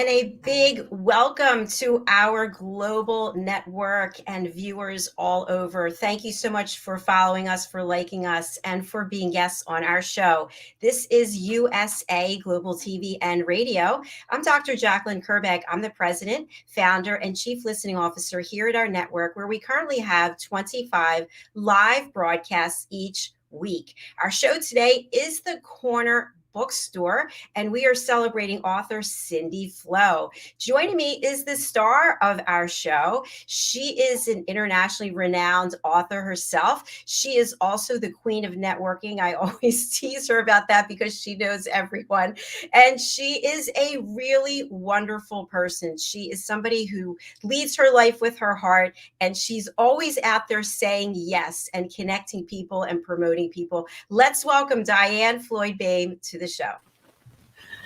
and a big welcome to our global network and viewers all over. Thank you so much for following us, for liking us, and for being guests on our show. This is USA Global TV and Radio. I'm Dr. Jacalyn Kerbeck. I'm the president, founder, and chief listening officer here at our network, where we currently have 25 live broadcasts each week. Our show today is the Corner Bookstore, and we are celebrating author Cindy Flo. Joining me is the star of our show. She is an internationally renowned author herself. She is also the queen of networking. I always tease her about that because she knows everyone. And she is a really wonderful person. She is somebody who leads her life with her heart, and she's always out there saying yes and connecting people and promoting people. Let's welcome Diane Floyd BOEHM to the show.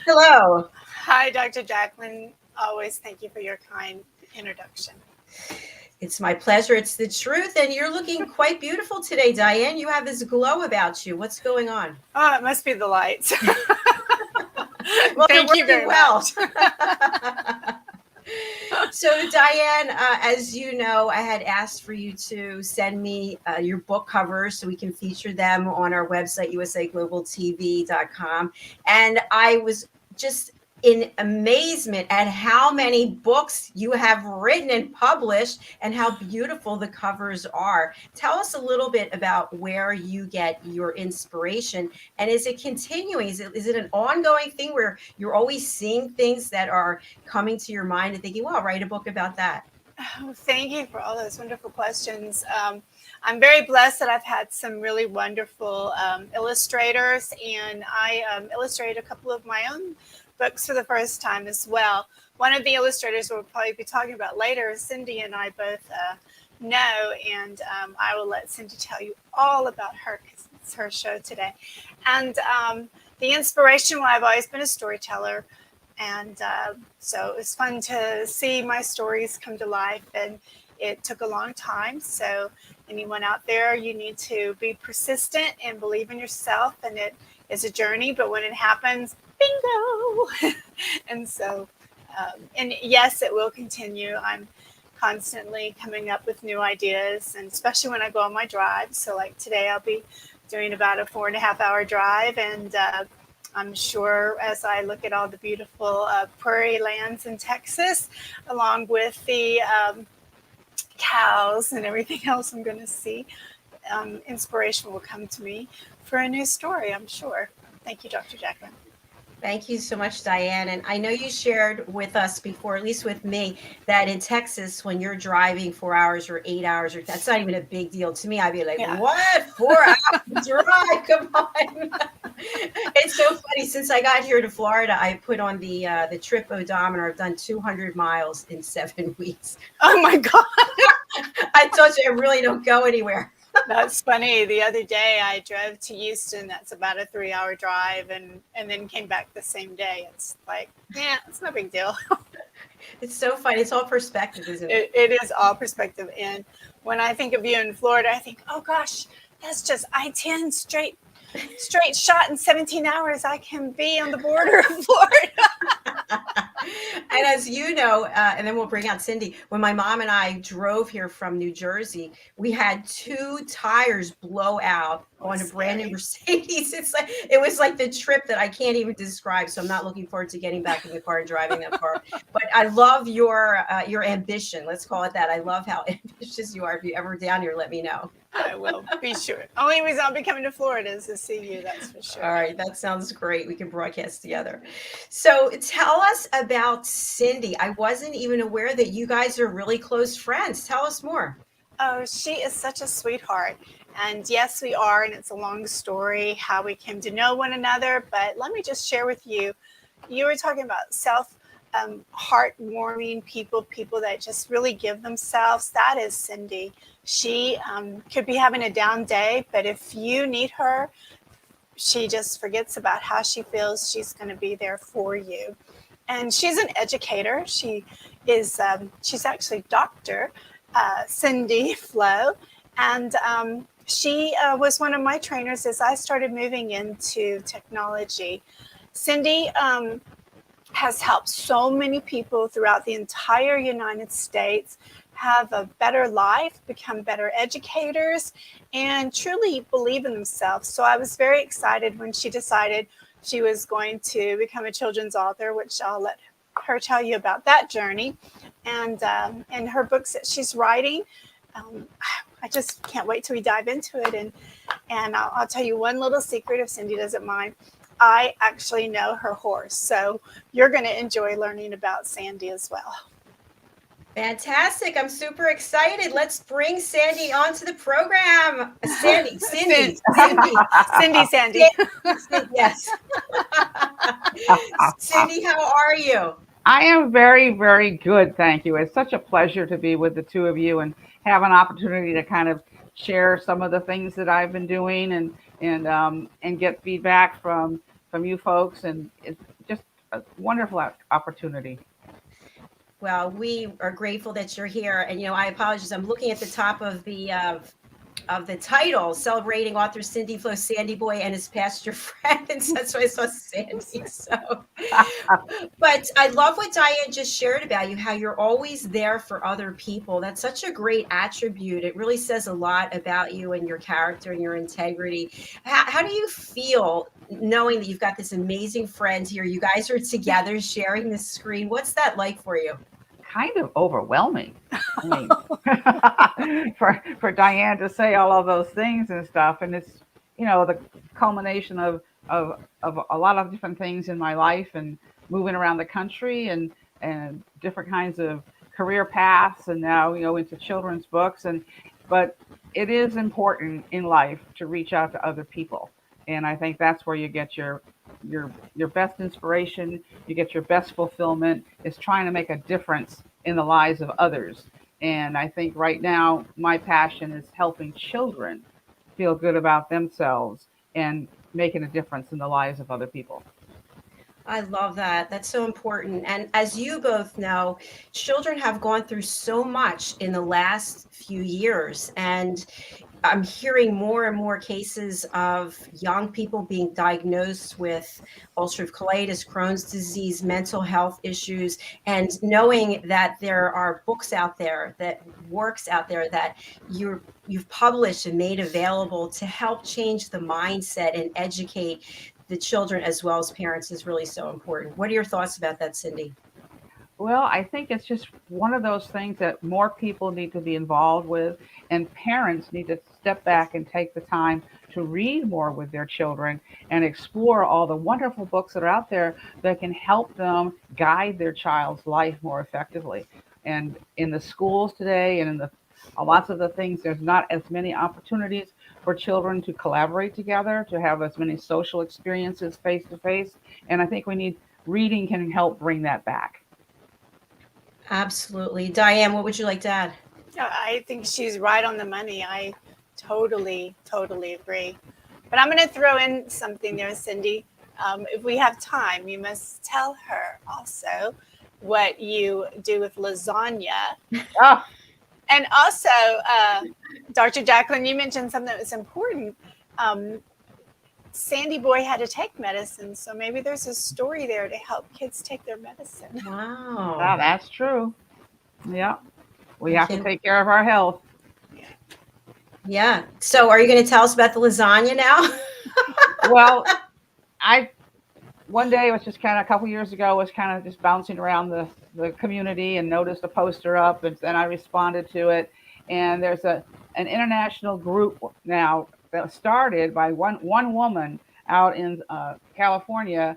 Hello. Hi, Dr. Jacalyn. Always thank you for your kind introduction. It's my pleasure. It's the truth. And you're looking quite beautiful today, Diane. You have this glow about you. What's going on? Oh, it must be the lights. Well, thank you very much. So, Diane, as you know, I had asked for you to send me your book covers so we can feature them on our website, usaglobaltv.com. And I was just in amazement at how many books you have written and published and how beautiful the covers are. Tell us a little bit about where you get your inspiration, and is it continuing? Is it an ongoing thing where you're always seeing things that are coming to your mind and thinking, well, I'll write a book about that? Oh, thank you for all those wonderful questions. I'm very blessed that I've had some really wonderful illustrators, and I illustrated a couple of my own books for the first time as well. One of the illustrators we'll probably be talking about later, Cindy and I both know, and I will let Cindy tell you all about her because it's her show today. And the inspiration, well, I've always been a storyteller, and so it was fun to see my stories come to life, and it took a long time. So anyone out there, you need to be persistent and believe in yourself, and it is a journey, but when it happens, bingo. And so, and yes, it will continue. I'm constantly coming up with new ideas, and especially when I go on my drive. So like today, I'll be doing about a 4.5-hour drive, and I'm sure as I look at all the beautiful prairie lands in Texas, along with the cows and everything else I'm going to see, inspiration will come to me for a new story, I'm sure. Thank you, Dr. Jacalyn. Thank you so much, Diane. And I know you shared with us before, at least with me, that in Texas, when you're driving 4 hours or 8 hours, or that's not even a big deal to me. I'd be like, what? 4 hours drive? Come on. It's so funny. Since I got here to Florida, I put on the trip odometer. I've done 200 miles in 7 weeks. Oh my God. I told you I really don't go anywhere. That's funny. The other day I drove to Houston. That's about a 3-hour drive, and then came back the same day. It's like, yeah, it's no big deal. It's so funny. It's all perspective, isn't it? It is all perspective. And when I think of you in Florida, I think, oh gosh, that's just I-10 straight shot in 17 hours. I can be on the border of Florida. And as you know, and then we'll bring out Cindy, when my mom and I drove here from New Jersey, we had 2 tires blow out on a brand new Mercedes. It was like the trip that I can't even describe. So I'm not looking forward to getting back in the car and driving that far. But I love your ambition. Let's call it that. I love how ambitious you are. If you're ever down here, let me know. I will, be sure. Only reason I'll be coming to Florida is to see you, that's for sure. All right, that sounds great. We can broadcast together. So tell us about Cindy. I wasn't even aware that you guys are really close friends. Tell us more. Oh, she is such a sweetheart. And yes, we are, and it's a long story how we came to know one another. But let me just share with you, you were talking about heartwarming people that just really give themselves. That is Cindy. She could be having a down day, but if you need her, she just forgets about how she feels. She's going to be there for you. And she's an educator. She is, she's actually Dr. Cindy Flo. And she was one of my trainers as I started moving into technology. Cindy has helped so many people throughout the entire United States have a better life, become better educators, and truly believe in themselves. So I was very excited when she decided she was going to become a children's author, which I'll let her tell you about that journey. And her books that she's writing, I just can't wait till we dive into it. And I'll tell you one little secret if Cindy doesn't mind. I actually know her horse, so you're going to enjoy learning about Sandy as well. Fantastic. I'm super excited. Let's bring Sandy onto the program. Cindy. Yes. Cindy, how are you? I am very, very good. Thank you. It's such a pleasure to be with the two of you and have an opportunity to kind of share some of the things that I've been doing and get feedback from you folks. And it's just a wonderful opportunity. Well, we are grateful that you're here. And, I apologize. I'm looking at the top of the title, celebrating author Cindy Flo Sandyboy and his pasture friends. That's why I saw Sandy. So, but I love what Diane just shared about you, how you're always there for other people. That's such a great attribute. It really says a lot about you and your character and your integrity. How do you feel knowing that you've got this amazing friend here? You guys are together sharing the screen. What's that like for you? Kind of overwhelming. I mean, for Diane to say all of those things and stuff, and it's the culmination of a lot of different things in my life and moving around the country and different kinds of career paths, and now into children's books, but it is important in life to reach out to other people, and I think that's where you get your best inspiration, you get your best fulfillment, is trying to make a difference in the lives of others. And I think right now my passion is helping children feel good about themselves and making a difference in the lives of other people. I love that. That's so important. And as you both know, children have gone through so much in the last few years. And I'm hearing more and more cases of young people being diagnosed with ulcerative colitis, Crohn's disease, mental health issues, and knowing that there are books out there, works out there that you've published and made available to help change the mindset and educate the children as well as parents is really so important. What are your thoughts about that, Cindy? Well, I think it's just one of those things that more people need to be involved with, and parents need to step back and take the time to read more with their children and explore all the wonderful books that are out there that can help them guide their child's life more effectively. And in the schools today and in the lots of the things, there's not as many opportunities for children to collaborate together, to have as many social experiences face to face. And I think reading can help bring that back. Absolutely. Diane, what would you like to add? I think she's right on the money. I totally agree. But I'm going to throw in something there, Cindy. If we have time, you must tell her also what you do with lasagna. Oh. And also, Dr. Jacalyn, you mentioned something that was important. Sandyboy had to take medicine, so maybe there's a story there to help kids take their medicine. Wow. Oh, that's true. Yeah. We have to take care of our health. Yeah. So are you going to tell us about the lasagna now? Well, one day, it was just kind of a couple years ago, was kind of just bouncing around the community and noticed a poster up, and then I responded to it. And there's an international group now that started by one woman out in California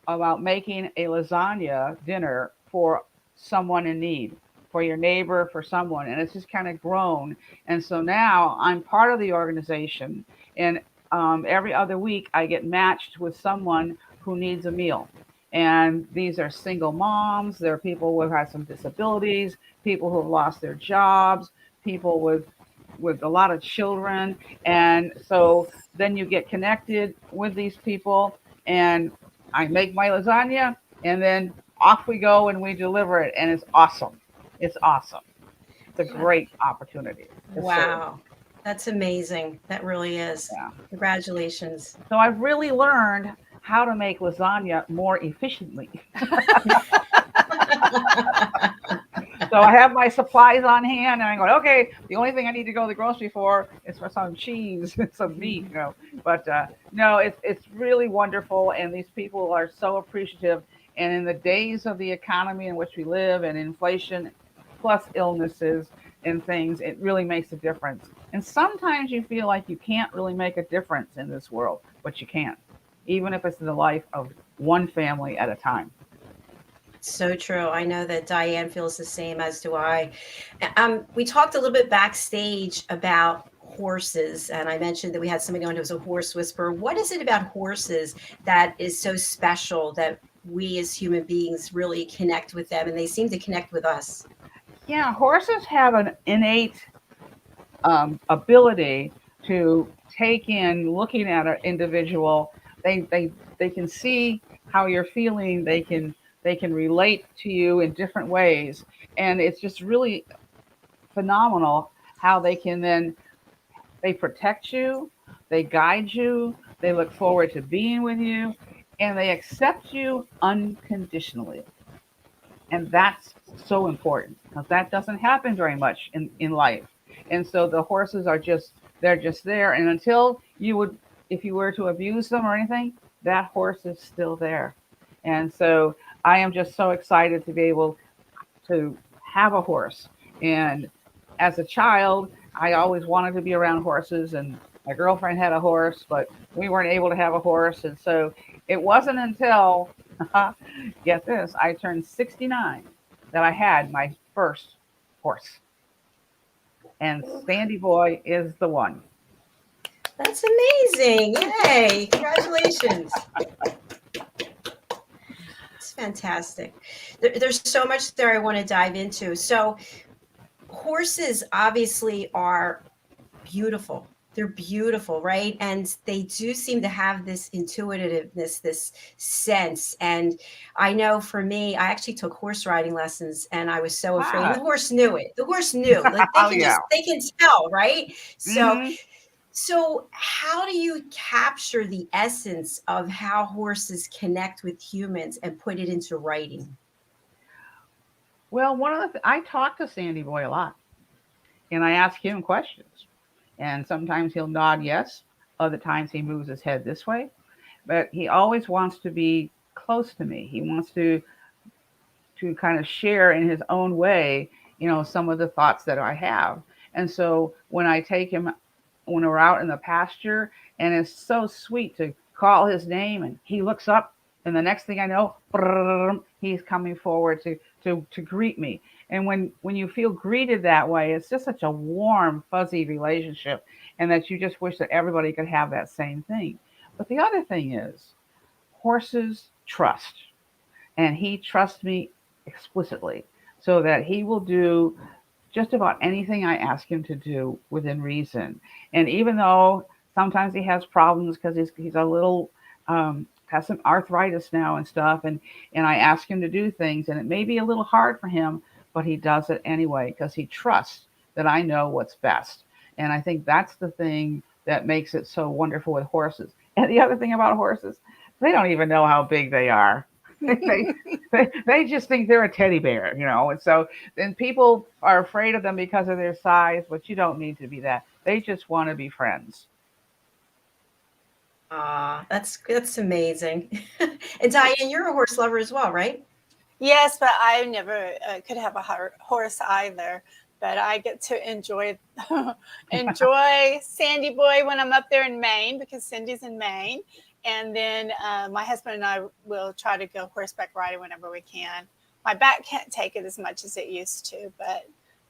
about making a lasagna dinner for someone in need, for your neighbor, for someone. And it's just kind of grown. And so now I'm part of the organization, and every other week I get matched with someone who needs a meal. And these are single moms, there are people who have had some disabilities, people who have lost their jobs, people with a lot of children. And so then you get connected with these people, and I make my lasagna, and then off we go and we deliver it, and it's awesome. It's awesome. It's a great opportunity. Wow. That's amazing. That really is. Yeah. Congratulations. So I've really learned how to make lasagna more efficiently. So I have my supplies on hand, and I'm going, okay, the only thing I need to go to the grocery for is for some cheese and some meat, you know. But no, it's really wonderful, and these people are so appreciative. And in the days of the economy in which we live, and inflation, plus illnesses and things, it really makes a difference. And sometimes you feel like you can't really make a difference in this world, but you can, even if it's in the life of one family at a time. So true. I know that Diane feels the same, as do I. We talked a little bit backstage about horses, and I mentioned that we had somebody on who was a horse whisperer. What is it about horses that is so special that we as human beings really connect with them, and they seem to connect with us? Yeah, horses have an innate ability to take in looking at an individual. They can see how you're feeling. They can relate to you in different ways, and it's just really phenomenal how they can then they protect you, they guide you, they look forward to being with you, and they accept you unconditionally. And that's so important because that doesn't happen very much in life. And so the horses are just they're just there, and until you would if you were to abuse them or anything, that horse is still there. And so I am just so excited to be able to have a horse. And as a child, I always wanted to be around horses, and my girlfriend had a horse, but we weren't able to have a horse. And so it wasn't until, get this, I turned 69 that I had my first horse. And Sandyboy is the one. That's amazing. Yay. Congratulations. It's fantastic. There's so much there I want to dive into. So, horses obviously are beautiful. They're beautiful, right? And they do seem to have this intuitiveness, this sense. And I know for me, I actually took horse riding lessons, and I was so afraid. And the Ah, horse knew it. The horse knew. Like oh yeah. they can tell, right? So Hmm. so how do you capture the essence of how horses connect with humans and put it into writing? Well, I talk to Sandy Boy a lot, and I ask him questions. And sometimes he'll nod yes, other times he moves his head this way. But he always wants to be close to me. He wants to kind of share in his own way, some of the thoughts that I have. And so when I take him, when we're out in the pasture, and it's so sweet to call his name, and he looks up, and the next thing I know, he's coming forward to greet me. And when you feel greeted that way, it's just such a warm, fuzzy relationship, and that you just wish that everybody could have that same thing. But the other thing is, horses trust, and he trusts me explicitly, so that he will do just about anything I ask him to do within reason. And even though sometimes he has problems because he's a little has some arthritis now and stuff, and I ask him to do things, and it may be a little hard for him, but he does it anyway because he trusts that I know what's best. And I think that's the thing that makes it so wonderful with horses. And the other thing about horses, they don't even know how big they are. they, they just think they're a teddy bear. And so then people are afraid of them because of their size, but you don't need to be that. They just want to be friends. Ah, that's amazing. And Diane, you're a horse lover as well, right? Yes, but I never could have a horse either. But I get to enjoy enjoy Sandyboy when I'm up there in Maine, because Cindy's in Maine. And then my husband and I will try to go horseback riding whenever we can. My back can't take it as much as it used to, but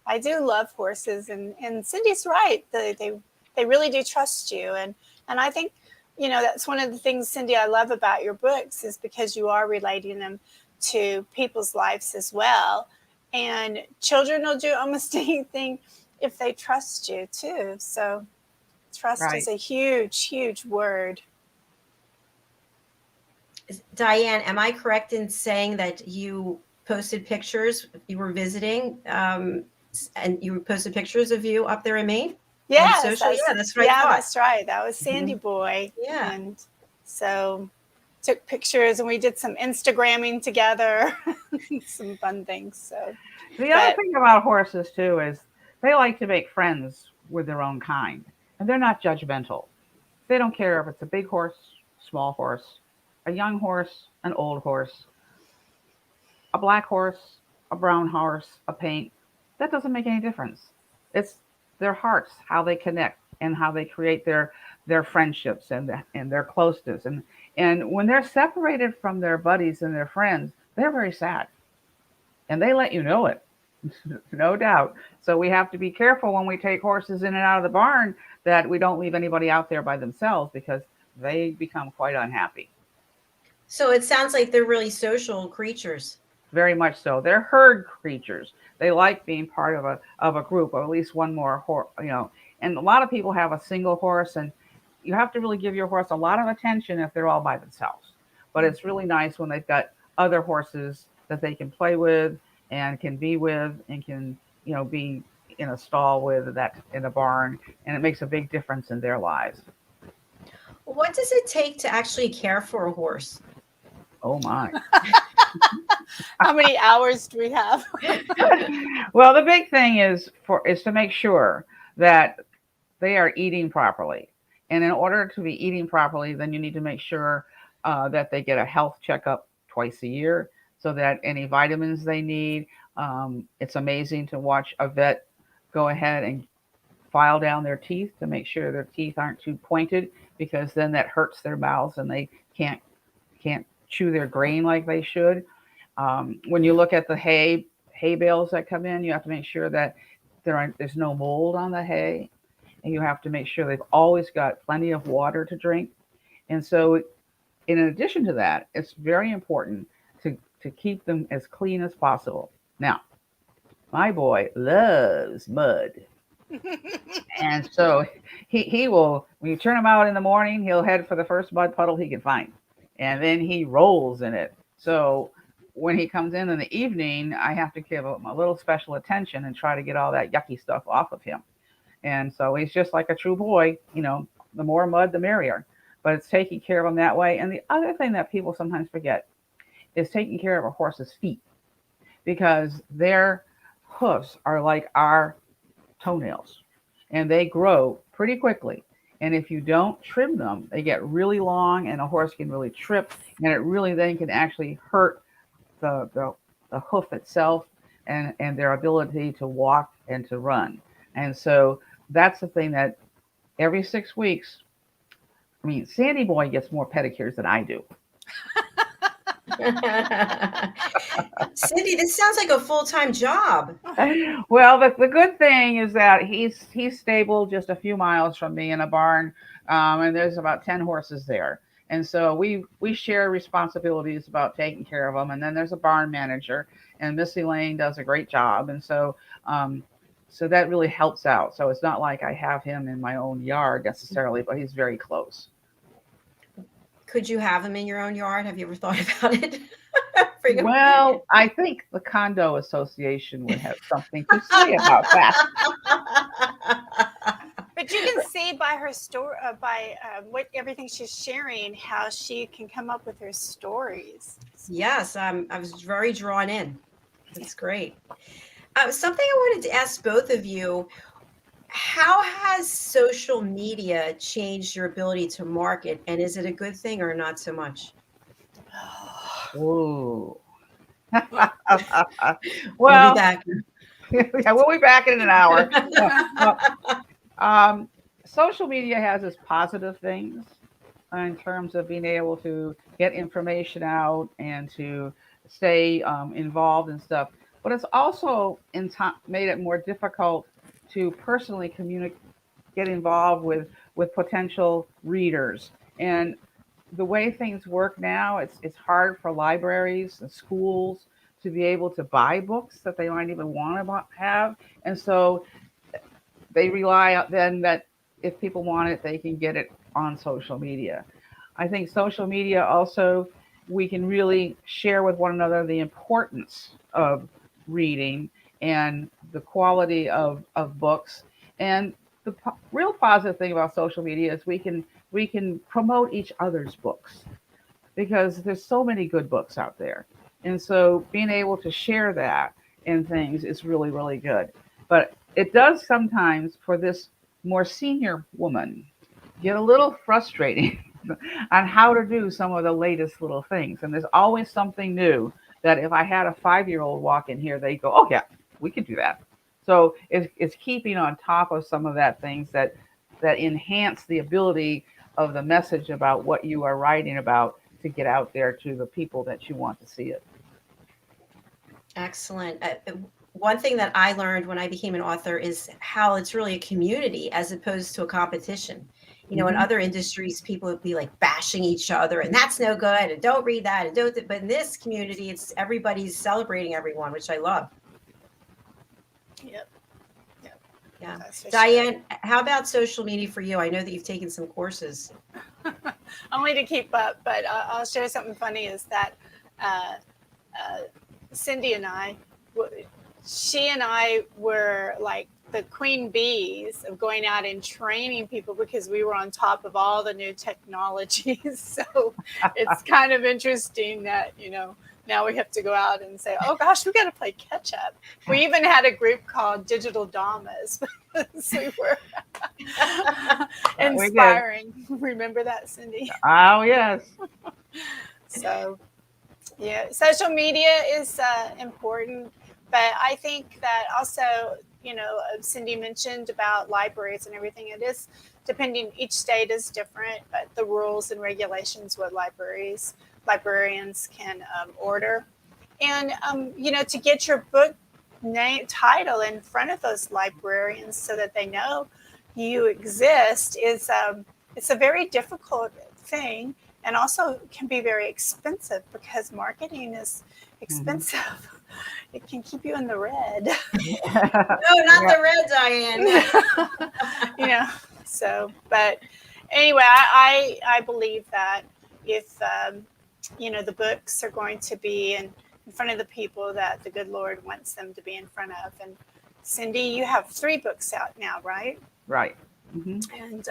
I do love horses. And Cindy's right. They really do trust you. And I think, that's one of the things, Cindy, I love about your books, is because you are relating them to people's lives as well. And children will do almost anything if they trust you too. So trust Right. is a huge, huge word. Diane, am I correct in saying that you posted pictures? You were visiting, and you posted pictures of you up there in Maine on Yes, social? Yeah, that's what I thought. that's right. That was Mhm. Sandyboy. Yeah. And so took pictures, and we did some Instagramming together, some fun things. So The other thing about horses too is they like to make friends with their own kind, and they're not judgmental. They don't care if it's a big horse, small horse, a young horse, an old horse, a black horse, a brown horse, a paint. That doesn't make any difference. It's their hearts, how they connect and how they create their friendships and their closeness. And when they're separated from their buddies and their friends, they're very sad. And they let you know it. No doubt. So we have to be careful when we take horses in and out of the barn that we don't leave anybody out there by themselves, because they become quite unhappy. So it sounds like they're really social creatures. Very much so. They're herd creatures. They like being part of a group, or at least one more horse, you know. And a lot of people have a single horse, and you have to really give your horse a lot of attention if they're all by themselves. But it's really nice when they've got other horses that they can play with and can be with and can, you know, be in a stall with, that in a barn, and it makes a big difference in their lives. What does it take to actually care for a horse? Oh my. how many hours do we have? Well, the big thing is to make sure that they are eating properly. And in order to be eating properly, then you need to make sure that they get a health checkup twice a year, so that any vitamins they need. It's amazing to watch a vet go ahead and file down their teeth to make sure their teeth aren't too pointed, because then that hurts their mouths and they can't chew their grain like they should. When you look at the hay bales that come in, you have to make sure that there's no mold on the hay, and you have to make sure they've always got plenty of water to drink. And so, in addition to that, it's very important to keep them as clean as possible. Now, my boy loves mud. And so he will, when you turn him out in the morning, he'll head for the first mud puddle he can find. And then he rolls in it. So when he comes in the evening, I have to give him a little special attention and try to get all that yucky stuff off of him. And so he's just like a true boy, you know, the more mud, the merrier. But it's taking care of him that way. And the other thing that people sometimes forget is taking care of a horse's feet, because their hoofs are like our toenails and they grow pretty quickly. And if you don't trim them, they get really long and a horse can really trip, and it really then can actually hurt the hoof itself and their ability to walk and to run. And so that's the thing that every 6 weeks, I mean, Sandyboy gets more pedicures than I do. Cindy, this sounds like a full-time job. Well, the good thing is that he's stable just a few miles from me in a barn, and there's about 10 horses there. And so we share responsibilities about taking care of them. And then there's a barn manager, and Missy Lane does a great job. And so so that really helps out. So it's not like I have him in my own yard necessarily, but he's very close. Could you have him in your own yard? Have you ever thought about it? Well, I think the condo association would have something to say about that. But you can see by her story, by what everything she's sharing, how she can come up with her stories. Yes, I was very drawn in. That's great. Something I wanted to ask both of you: how has social media changed your ability to market, and is it a good thing or not so much? Ooh. We'll Well, be back. yeah, we'll be back in an hour. Social media has its positive things in terms of being able to get information out and to stay involved and stuff. But it's also made it more difficult to personally get involved with potential readers. And the way things work now, it's hard for libraries and schools to be able to buy books that they might even want to have. And so they rely then that if people want it, they can get it on social media. I think social media also, we can really share with one another the importance of reading and the quality of books. And the real positive thing about social media is we can promote each other's books. because there's so many good books out there. And so being able to share that and things is really, really good. But it does sometimes, for this more senior woman, get a little frustrating on how to do some of the latest little things. And there's always something new that if I had a 5-year-old walk in here, they go, oh, yeah, we can do that. So it's keeping on top of some of that things that enhance the ability of the message about what you are writing about to get out there to the people that you want to see it. Excellent. One thing that I learned when I became an author is how it's really a community as opposed to a competition. You know, in Mhm. other industries, people would be like bashing each other, and that's no good, and don't read that, and don't. But in this community, it's everybody's celebrating everyone, which I love. Yep. Yep. Yeah. That's for sure. Diane, how about social media for you? I know that you've taken some courses. Only to keep up, but I'll share something funny is that uh, Cindy and I, she and I were like the queen bees of going out and training people because we were on top of all the new technologies. So it's kind of interesting that, now we have to go out and say, oh gosh, we got to play catch up. We even had a group called Digital Damas because we were We did. inspiring. Remember that, Cindy? Oh, yes. So, yeah, social media is important, but I think that also, Cindy mentioned about libraries and everything. It is depending, each state is different, but the rules and regulations what librarians can order. And, to get your book name title in front of those librarians so that they know you exist is it's a very difficult thing, and also can be very expensive because marketing is expensive. It can keep you in the red. No, not the red, Diane. So, but anyway, I believe that if the books are going to be in front of the people that the good Lord wants them to be in front of. And Cindy, you have 3 books out now, right? Right. Mm-hmm. And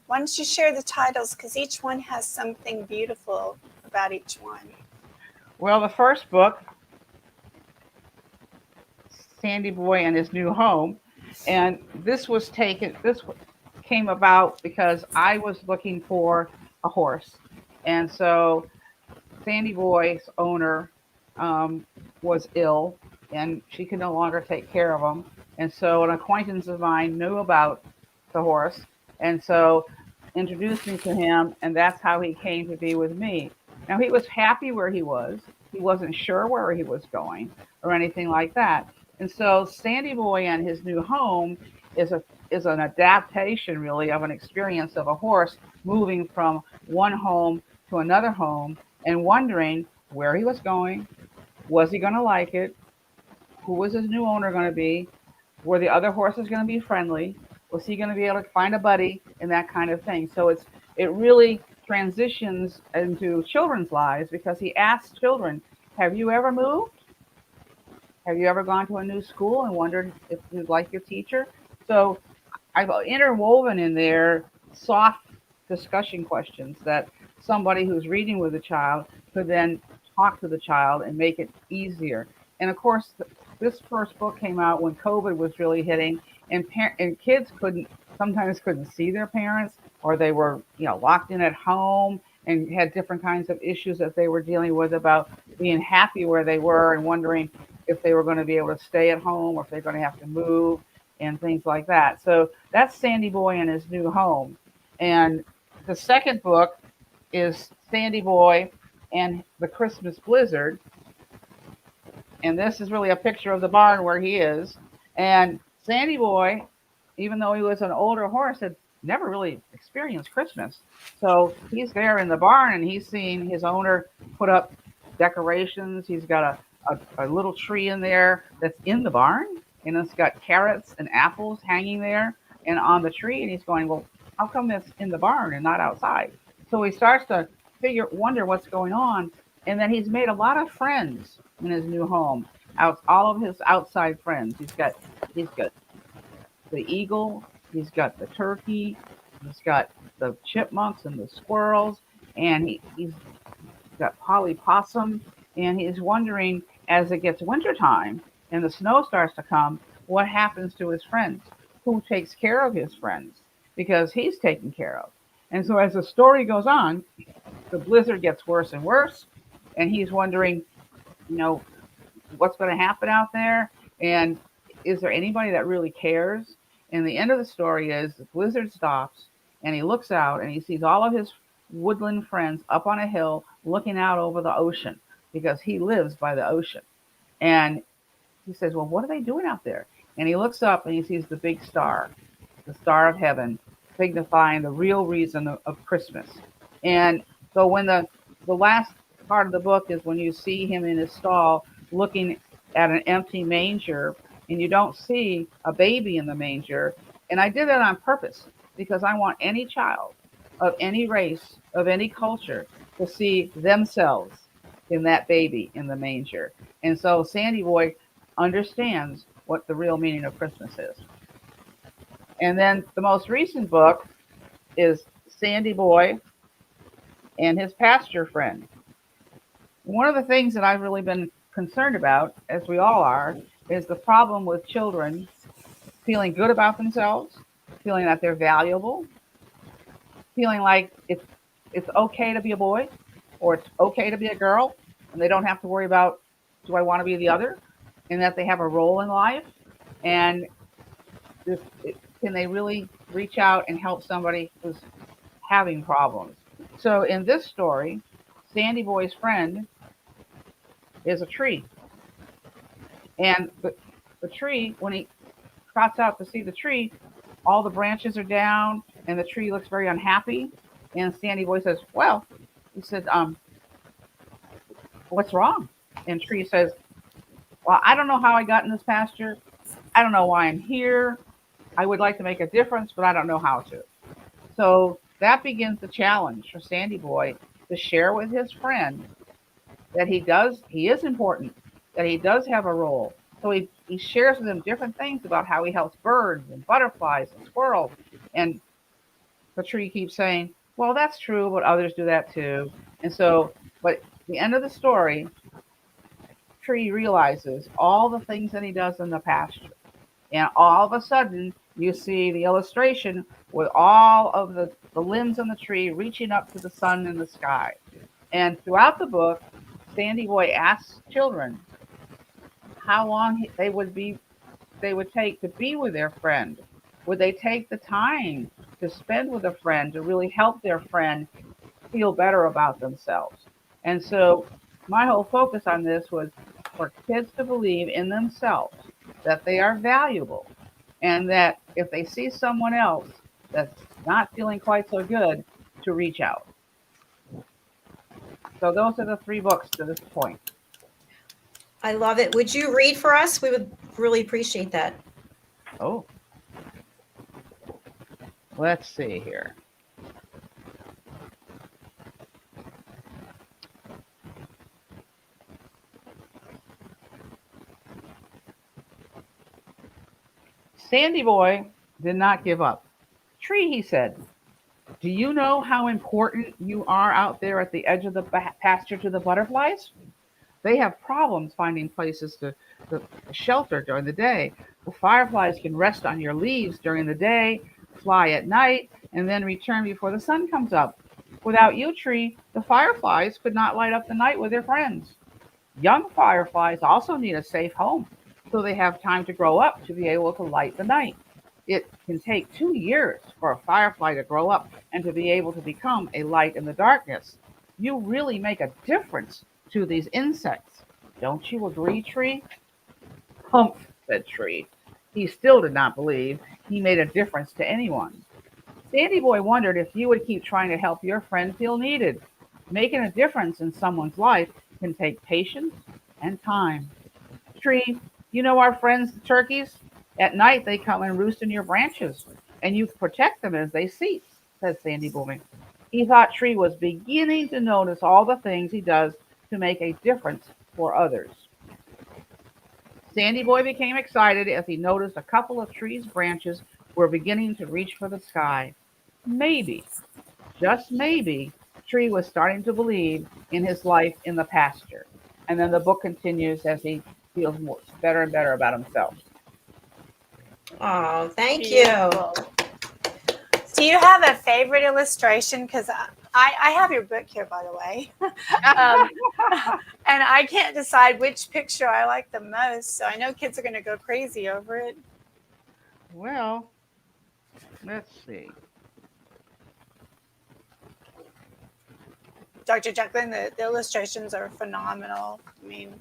why don't you share the titles, because each one has something beautiful about each one. Well, the first book, Sandyboy and His New Home, and this came about because I was looking for a horse. And so Sandyboy's owner was ill, and she could no longer take care of him. And so an acquaintance of mine knew about the horse, and so introduced me to him, and that's how he came to be with me. Now, he was happy where he was. He wasn't sure where he was going or anything like that. And so Sandyboy and His New Home is an adaptation, really, of an experience of a horse moving from one home to another home and wondering where he was going. Was he going to like it? Who was his new owner going to be? Were the other horses going to be friendly? Was he going to be able to find a buddy and that kind of thing? So it really transitions into children's lives because he asks children, have you ever moved? Have you ever gone to a new school and wondered if you like your teacher? So I've interwoven in there soft discussion questions that somebody who's reading with a child could then talk to the child and make it easier. And of course, this first book came out when COVID was really hitting, and kids sometimes couldn't see their parents, or they were locked in at home and had different kinds of issues that they were dealing with about being happy where they were and wondering if they were going to be able to stay at home or if they're going to have to move and things like that. So that's Sandyboy and His New Home. And the second book is Sandyboy and the Christmas Blizzard. And this is really a picture of the barn where he is. And Sandyboy, even though he was an older horse, had never really experienced Christmas. So he's there in the barn and he's seeing his owner put up decorations. He's got a little tree in there that's in the barn, and it's got carrots and apples hanging there and on the tree. And he's going, well, how come that's in the barn and not outside? So he starts to wonder what's going on. And then he's made a lot of friends in his new home. All of his outside friends. He's got the eagle. He's got the turkey. He's got the chipmunks and the squirrels. And got Polly Possum, and he's wondering, as it gets wintertime and the snow starts to come, what happens to his friends? Who takes care of his friends? Because he's taken care of. And so as the story goes on, the blizzard gets worse and worse, and he's wondering, you know, what's going to happen out there, and is there anybody that really cares? And the end of the story is the blizzard stops, and he looks out and he sees all of his woodland friends up on a hill looking out over the ocean, because he lives by the ocean. And he says, well, what are they doing out there? And he looks up and he sees the big star, the star of heaven, signifying the real reason of Christmas. And so when the last part of the book is when you see him in his stall looking at an empty manger, and you don't see a baby in the manger. And I did that on purpose because I want any child of any race, of any culture, to see themselves in that baby in the manger. And so Sandyboy understands what the real meaning of Christmas is. And then the most recent book is Sandyboy and his pasture friend. One of the things that I've really been concerned about, as we all are, is the problem with children feeling good about themselves, feeling that they're valuable, feeling like it's okay to be a boy or it's okay to be a girl, and they don't have to worry about, do I want to be the other, and that they have a role in life, and can they really reach out and help somebody who's having problems. So in this story, Sandyboy's friend is a tree. And the tree, when he trots out to see the tree, all the branches are down and the tree looks very unhappy. And Sandyboy says, well, he said, what's wrong? And tree says, well, I don't know how I got in this pasture. I don't know why I'm here. I would like to make a difference, but I don't know how to. So that begins the challenge for Sandyboy to share with his friend that he is important, that he does have a role. So he shares with them different things about how he helps birds and butterflies and squirrels. And the tree keeps saying, well, that's true, but others do that too. And so, but at the end of the story, tree realizes all the things that he does in the pasture. And all of a sudden, you see the illustration with all of the limbs on the tree reaching up to the sun in the sky. And throughout the book, Sandyboy asks children how long they would take to be with their friend. Would they take the time to spend with a friend to really help their friend feel better about themselves? And so my whole focus on this was for kids to believe in themselves, that they are valuable, and that if they see someone else that's not feeling quite so good, to reach out. So those are the 3 books to this point. I love it. Would you read for us? We would really appreciate that. Oh, let's see here. Sandyboy did not give up. Tree, he said, do you know how important you are out there at the edge of the pasture to the butterflies? They have problems finding places to shelter during the day. The fireflies can rest on your leaves during the day, fly at night, and then return before the sun comes up. Without you, Tree, the fireflies could not light up the night with their friends. Young fireflies also need a safe home, so they have time to grow up to be able to light the night. It can take 2 years for a firefly to grow up and to be able to become a light in the darkness. You really make a difference to these insects. Don't you agree, Tree? Humph, said Tree. He still did not believe he made a difference to anyone. Sandyboy wondered if you would keep trying to help your friend feel needed. Making a difference in someone's life can take patience and time. Tree, you know our friends, the turkeys? At night they come and roost in your branches, and you protect them as they sleep, said Sandyboy. He thought Tree was beginning to notice all the things he does to make a difference for others. Sandyboy became excited as he noticed a couple of Tree's branches were beginning to reach for the sky. Maybe, just maybe, tree was starting to believe in his life in the pasture. And then the book continues as he feels better and better about himself. Oh, thank Beautiful. you. Do you have a favorite illustration? Because I have your book here, by the way. And I can't decide which picture I like the most. So I know kids are going to go crazy over it. Well, let's see. Dr. Jacqueline, the illustrations are phenomenal. I mean,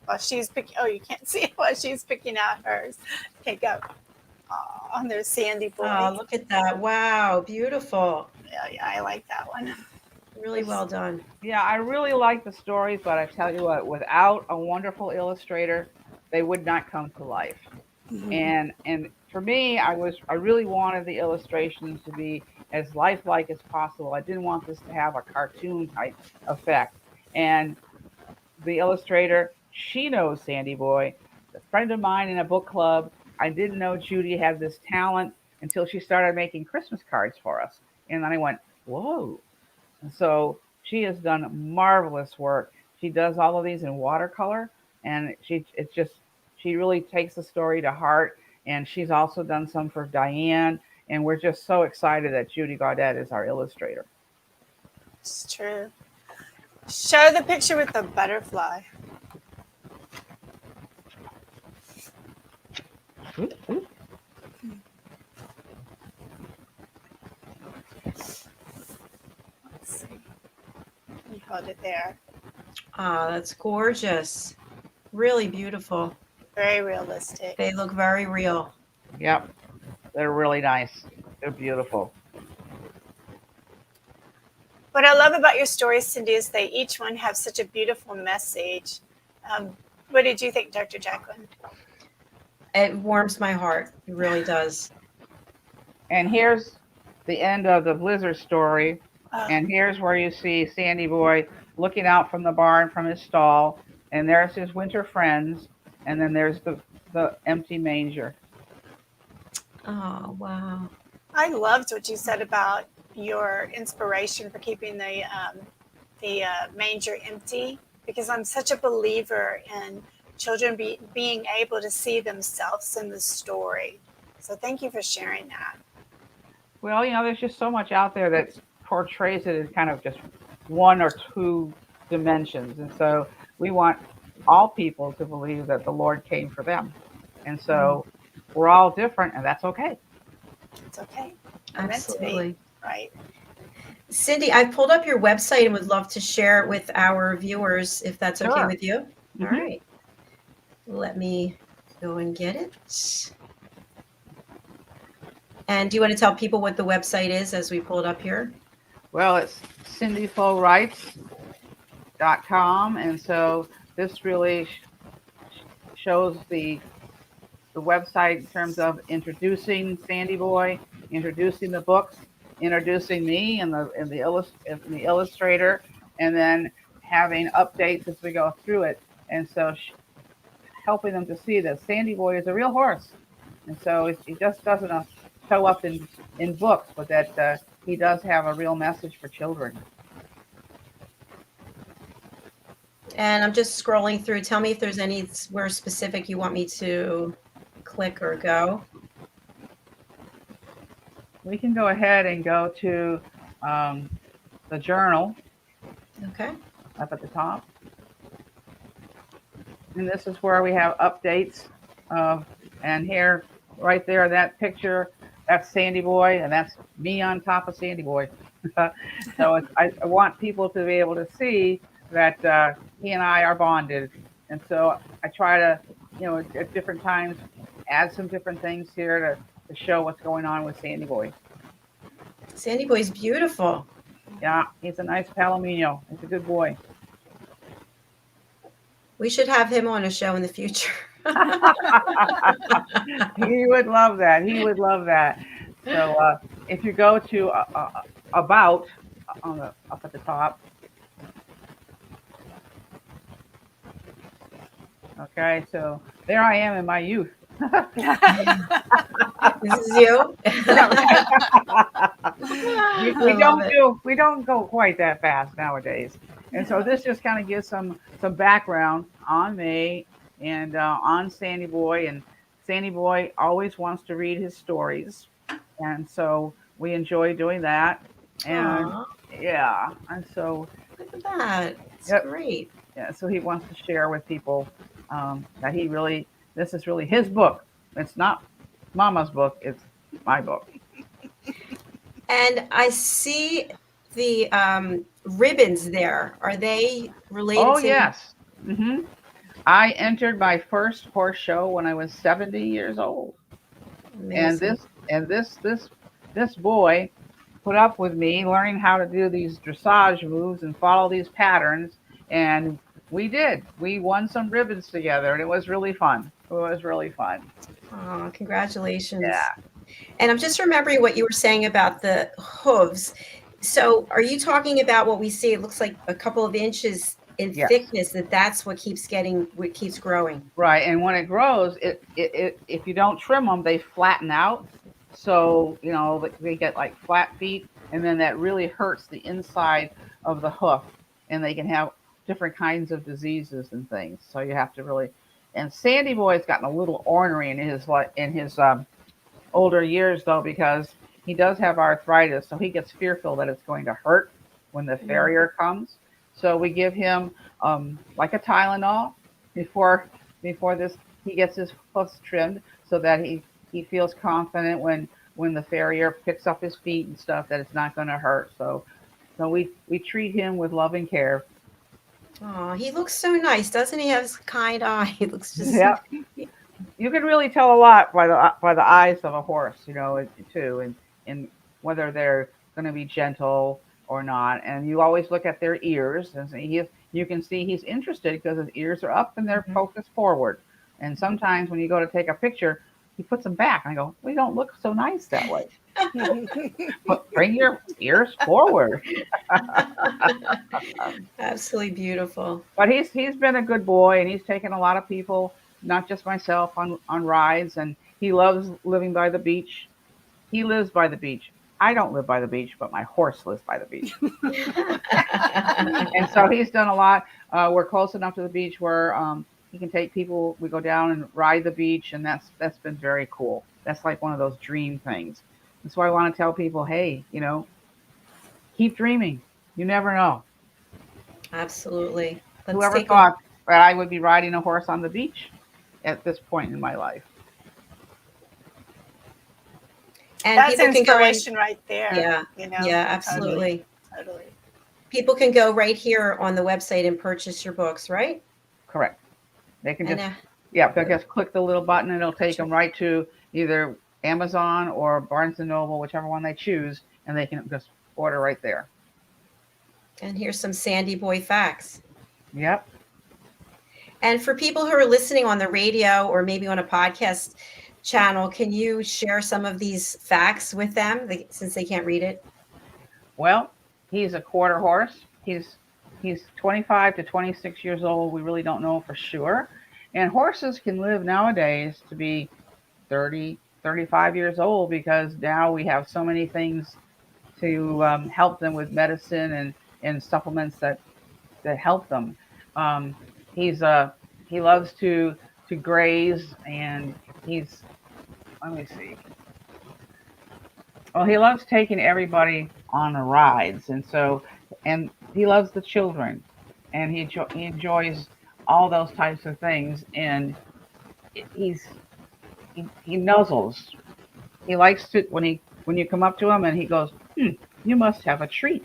while she's picking, oh, you can't see it while she's picking out hers. Okay, go. Oh, there's Sandyboy. Oh, look at that. Wow, beautiful. Yeah, I like that one. Really well done. Yeah, I really like the stories, but I tell you what, without a wonderful illustrator, they would not come to life. And for me, I really wanted the illustrations to be as lifelike as possible. I didn't want this to have a cartoon type effect. And the illustrator, she knows Sandyboy. A friend of mine in a book club, I didn't know Judy had this talent until she started making Christmas cards for us. And then I went, whoa. And so she has done marvelous work. She does all of these in watercolor, and she really takes the story to heart. And she's also done some for Diane, and we're just so excited that Judy Gaudet is our illustrator. It's true. Show the picture with the butterfly. Oop, oop. Let's see. You hold it there. Oh, that's gorgeous. Really beautiful. Very realistic. They look very real. Yep, they're really nice. They're beautiful. What I love about your stories, Cindy, is they each one have such a beautiful message. What did you think, Dr. Jacqueline? It warms my heart. It really does. And here's the end of the Blizzard story. Oh, And here's where you see Sandyboy looking out from the barn from his stall. And there's his winter friends. And then there's the empty manger. Oh, wow. I loved what you said about your inspiration for keeping the manger empty, because I'm such a believer in children being able to see themselves in the story. So thank you for sharing that. Well, there's just so much out there that portrays it as kind of just one or two dimensions. And so we want all people to believe that the Lord came for them. And so we're all different, and that's okay. It's okay. Absolutely. Right. Cindy, I pulled up your website and would love to share it with our viewers if that's okay Sure. with you. Mm-hmm. All right. Let me go and get it. And do you want to tell people what the website is as we pull it up here? Well, it's cindyflowrights.com. And so this really shows the website in terms of introducing Sandyboy, introducing the books, introducing me and the illustrator, and then having updates as we go through it. And so helping them to see that Sandyboy is a real horse. And so he just doesn't show up in books, but that he does have a real message for children. And I'm just scrolling through. Tell me if there's anywhere specific you want me to click or go. We can go ahead and go to the journal Okay. up at the top. And this is where we have updates. And here, right there, that picture, that's Sandyboy, and that's me on top of Sandyboy. So I want people to be able to see that he and I are bonded. And so I try to, at different times, add some different things here to show what's going on with Sandyboy. Sandyboy's beautiful. Yeah, he's a nice palomino. He's a good boy. We should have him on a show in the future. He would love that. He would love that. So if you go to about up at the top. Okay, so there I am in my youth. This is you. we I love it. we don't go quite that fast nowadays. And so this just kind of gives some background on me and on Sandy Boy. And Sandy Boy always wants to read his stories, and so we enjoy doing that. And Aw, yeah, and so look at that. It's yep, great. yeah. So he wants to share with people that he really this is really his book. It's not Mama's book. It's my book. And I see the ribbons there. Are they related Oh to? yes. Hmm. I entered my first horse show when I was 70 years old. And Amazing. this boy put up with me learning how to do these dressage moves and follow these patterns, and we did. We won some ribbons together, and it was really fun. It was really fun. Oh, congratulations. Yeah. And I'm just remembering what you were saying about the hooves. So are you talking about what we see? It looks like a couple of inches in Yes. thickness, that's what keeps growing. Right. And when it grows, if you don't trim them, they flatten out. So, they get like flat feet, and then that really hurts the inside of the hoof, and they can have different kinds of diseases and things. So you have to really, and Sandy Boy's gotten a little ornery in his older years though, because he does have arthritis, so he gets fearful that it's going to hurt when the Mm. farrier comes. So we give him like a Tylenol before this he gets his hoofs trimmed, so that he feels confident when the farrier picks up his feet and stuff, that it's not going to hurt. So we treat him with love and care. Oh, he looks so nice. Doesn't he have his kind eye? He looks just, Yeah, you can really tell a lot by the eyes of a horse, too, and whether they're going to be gentle or not. And you always look at their ears, and you can see he's interested because his ears are up and they're Mhm. focused forward. And sometimes when you go to take a picture, he puts them back. And I go, we don't look so nice that way. But bring your ears forward. Absolutely beautiful. But he's been a good boy, and he's taken a lot of people, not just myself, on rides. And he loves living by the beach. He lives by the beach. I don't live by the beach, but my horse lives by the beach. And so he's done a lot. We're close enough to the beach where he can take people. We go down and ride the beach, and that's been very cool. That's like one of those dream things. And so I want to tell people, hey, keep dreaming. You never know. Absolutely. Let's Whoever take a, thought that I would be riding a horse on the beach at this point in my life? and That's people can go in. inspiration right there. Yeah, yeah, Totally, absolutely. totally. People can go right here on the website and purchase your books, right? Correct. They can And just, yeah, they'll just click the little button, and it'll take them right to either Amazon or Barnes and Noble, whichever one they choose, and they can just order right there. and here's some Sandy Boy facts. Yep. And for people who are listening on the radio or maybe on a podcast channel, can you share some of these facts with them since they can't read it? Well, he's a quarter horse. He's 25 to 26 years old. We really don't know for sure. And horses can live nowadays to be 30, 35 years old, because now we have so many things to help them with medicine and supplements that help them. Um, he's he loves to graze, and he's, let me see. Well, he loves taking everybody on the rides, and he loves the children, and he enjoys all those types of things. And he's he nuzzles. He likes to, when you come up to him and he goes, you must have a treat.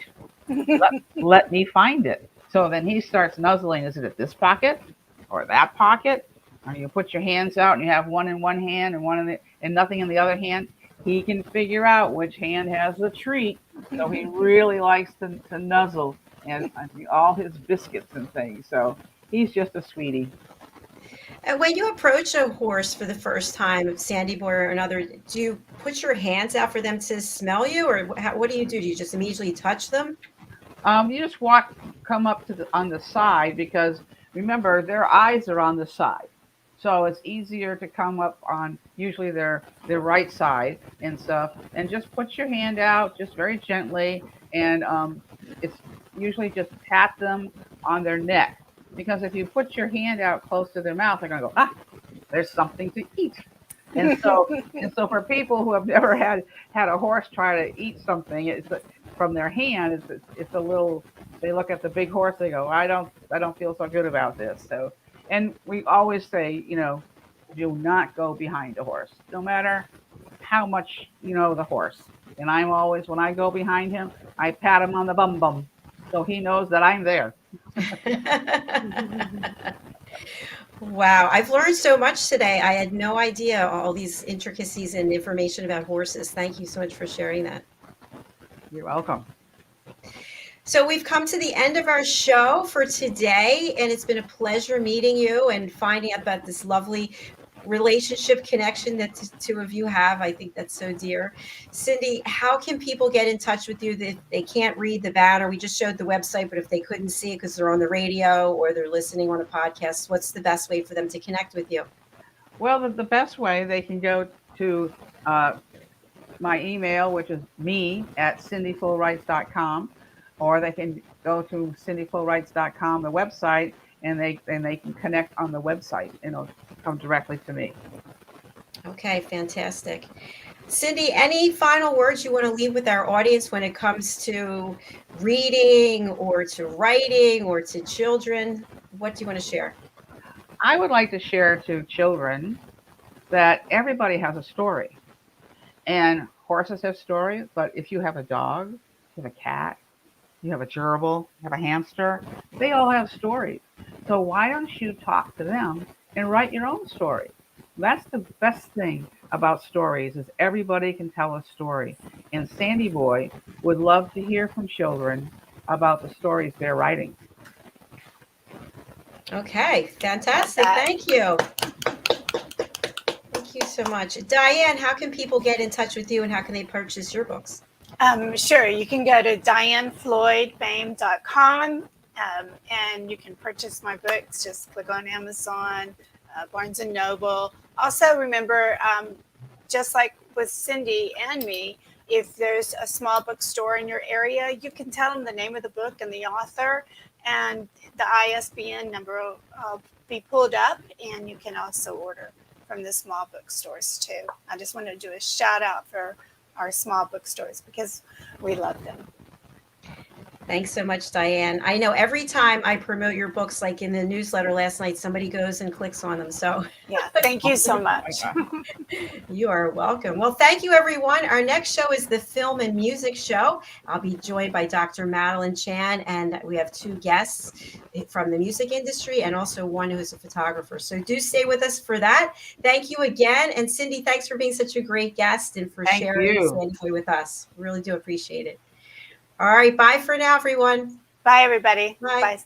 Let me find it. So then he starts nuzzling. Is it at this pocket or that pocket? Or you put your hands out and you have one in one hand and and nothing in the other hand. He can figure out which hand has the treat. So he really likes to nuzzle and all his biscuits and things. So he's just a sweetie. And when you approach a horse for the first time, Sandy Boy or another, do you put your hands out for them to smell you, or what do you do? Do you just immediately touch them? You just come up on the side, because remember their eyes are on the side. So it's easier to come up on usually their right side and stuff, and just put your hand out just very gently, and it's usually just pat them on their neck, because if you put your hand out close to their mouth, they're gonna go, ah, there's something to eat. And so for people who have never had a horse try to eat something, from their hand, it's a little. They look at the big horse, they go, I don't feel so good about this. So, and we always say, do not go behind a horse, no matter how much you know the horse. And I'm always, when I go behind him, I pat him on the bum bum, so he knows that I'm there. Wow, I've learned so much today. I had no idea all these intricacies and information about horses. Thank you so much for sharing that. You're welcome. So we've come to the end of our show for today, and it's been a pleasure meeting you and finding out about this lovely relationship connection that the two of you have. I think that's so dear. Cindy, how can people get in touch with you? They can't read the banner. We just showed the website, but if they couldn't see it because they're on the radio or they're listening on a podcast, what's the best way for them to connect with you? Well, the best way, they can go to my email, which is me@cindyfullrights.com, or they can go to cindyfullrights.com, the website, and they can connect on the website, and it'll come directly to me. Okay, fantastic. Cindy, any final words you want to leave with our audience when it comes to reading or to writing or to children? What do you want to share? I would like to share to children that everybody has a story, and horses have stories, but if you have a dog, you have a cat, you have a gerbil, you have a hamster, they all have stories. So why don't you talk to them and write your own story? That's the best thing about stories, is everybody can tell a story. And Sandyboy would love to hear from children about the stories they're writing. Okay, fantastic. Thank you. Thank you so much. Diane, how can people get in touch with you and how can they purchase your books? Sure, you can go to DianneFloydBOEHM.com, and you can purchase my books. Just click on Amazon, Barnes & Noble. Also, remember, just like with Cindy and me, if there's a small bookstore in your area, you can tell them the name of the book and the author, and the ISBN number will be pulled up, and you can also order from the small bookstores too. I just wanted to do a shout out for our small bookstores because we love them. Thanks so much, Diane. I know every time I promote your books, like in the newsletter last night, somebody goes and clicks on them. So yeah, thank you so much. You are welcome. Well, thank you, everyone. Our next show is the Film and Music Show. I'll be joined by Dr. Madeline Chan, and we have two guests from the music industry and also one who's a photographer. So do stay with us for that. Thank you again. And Cindy, thanks for being such a great guest and for sharing Sandyboy with us. Really do appreciate it. All right. Bye for now, everyone. Bye, everybody. Bye. Bye.